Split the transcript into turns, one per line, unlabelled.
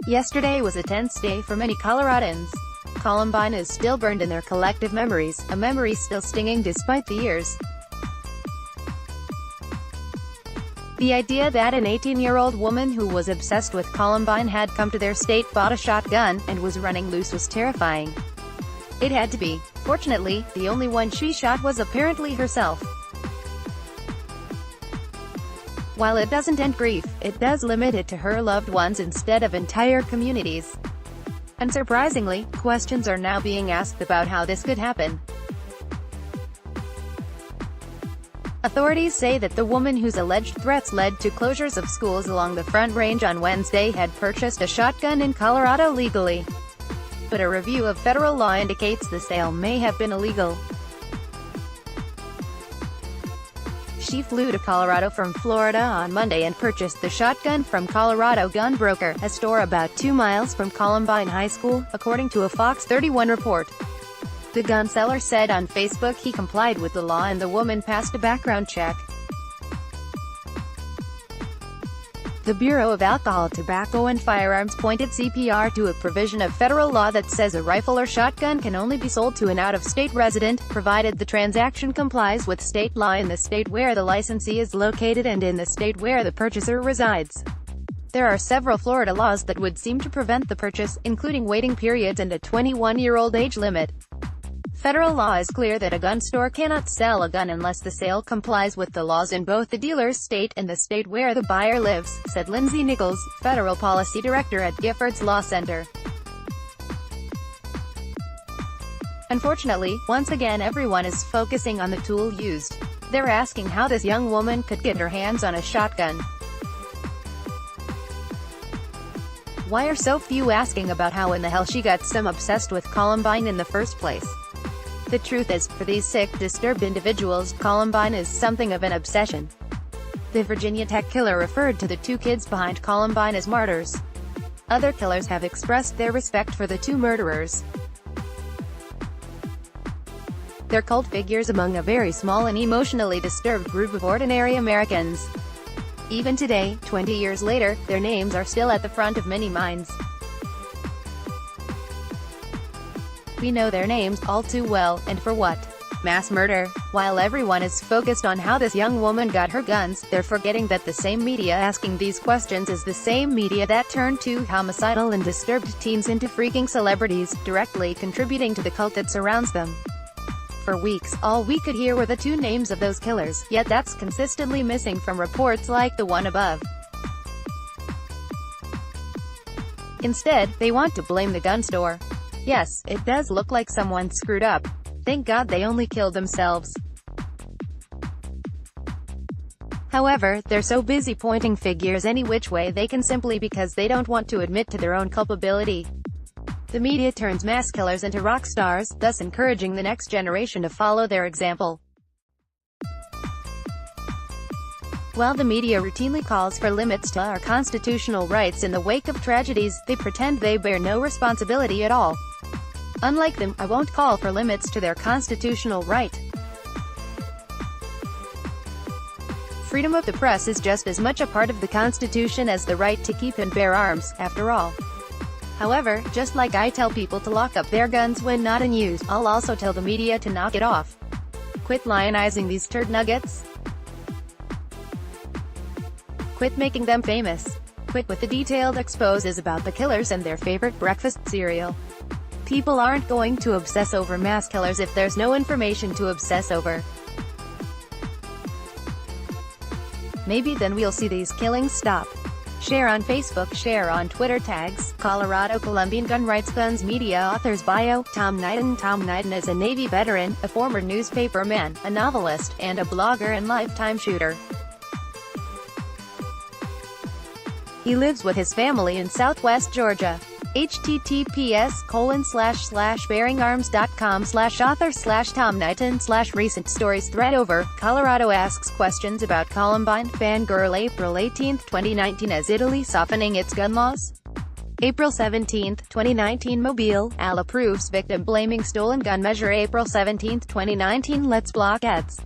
Yesterday was a tense day for many Coloradans. Columbine is still burned in their collective memories, a memory still stinging despite the years. The idea that an 18-year-old woman who was obsessed with Columbine had come to their state, bought a shotgun, and was running loose was terrifying. It had to be. Fortunately, the only one she shot was apparently herself. While it doesn't end grief, it does limit it to her loved ones instead of entire communities. Unsurprisingly, questions are now being asked about how this could happen. Authorities say that the woman whose alleged threats led to closures of schools along the Front Range on Wednesday had purchased a shotgun in Colorado legally. But a review of federal law indicates the sale may have been illegal. She flew to Colorado from Florida on Monday and purchased the shotgun from Colorado Gun Broker, a store about 2 miles from Columbine High School, according to a Fox 31 report. The gun seller said on Facebook he complied with the law and the woman passed a background check. The Bureau of Alcohol, Tobacco and Firearms pointed CPR to a provision of federal law that says a rifle or shotgun can only be sold to an out-of-state resident, provided the transaction complies with state law in the state where the licensee is located and in the state where the purchaser resides. There are several Florida laws that would seem to prevent the purchase, including waiting periods and a 21-year-old age limit. Federal law is clear that a gun store cannot sell a gun unless the sale complies with the laws in both the dealer's state and the state where the buyer lives, said Lindsay Nichols, Federal Policy Director at Giffords Law Center. Unfortunately, once again everyone is focusing on the tool used. They're asking how this young woman could get her hands on a shotgun. Why are so few asking about how in the hell she got so obsessed with Columbine in the first place? The truth is, for these sick, disturbed individuals, Columbine is something of an obsession. The Virginia Tech killer referred to the 2 kids behind Columbine as martyrs. Other killers have expressed their respect for the 2 murderers. They're cult figures among a very small and emotionally disturbed group of ordinary Americans. Even today, 20 years later, their names are still at the front of many minds. We know their names all too well, and for what? Mass murder. While everyone is focused on how this young woman got her guns, they're forgetting that the same media asking these questions is the same media that turned 2 homicidal and disturbed teens into freaking celebrities, directly contributing to the cult that surrounds them. For weeks, all we could hear were the 2 names of those killers, yet that's consistently missing from reports like the one above. Instead, they want to blame the gun store. Yes, it does look like someone screwed up. Thank God they only killed themselves. However, they're so busy pointing fingers any which way they can simply because they don't want to admit to their own culpability. The media turns mass killers into rock stars, thus encouraging the next generation to follow their example. While the media routinely calls for limits to our constitutional rights in the wake of tragedies, they pretend they bear no responsibility at all. Unlike them, I won't call for limits to their constitutional right. Freedom of the press is just as much a part of the Constitution as the right to keep and bear arms, after all. However, just like I tell people to lock up their guns when not in use, I'll also tell the media to knock it off. Quit lionizing these turd nuggets. Quit making them famous. Quit with the detailed exposes about the killers and their favorite breakfast cereal. People aren't going to obsess over mass killers if there's no information to obsess over. Maybe then we'll see these killings stop. Share on Facebook, share on Twitter. Tags: Colorado Columbine Gun Rights Guns Media Author's Bio, Tom Knighton. Tom Knighton is a Navy veteran, a former newspaperman, a novelist, and a blogger and lifetime shooter. He lives with his family in Southwest Georgia. https://bearingarms.com/author/Tom Knighton/recent stories thread over. Colorado asks questions about Columbine. Fangirl April 18, 2019 as Italy softening its gun laws. April 17, 2019 Mobile, Al approves victim blaming stolen gun measure. April 17, 2019 Let's block ads.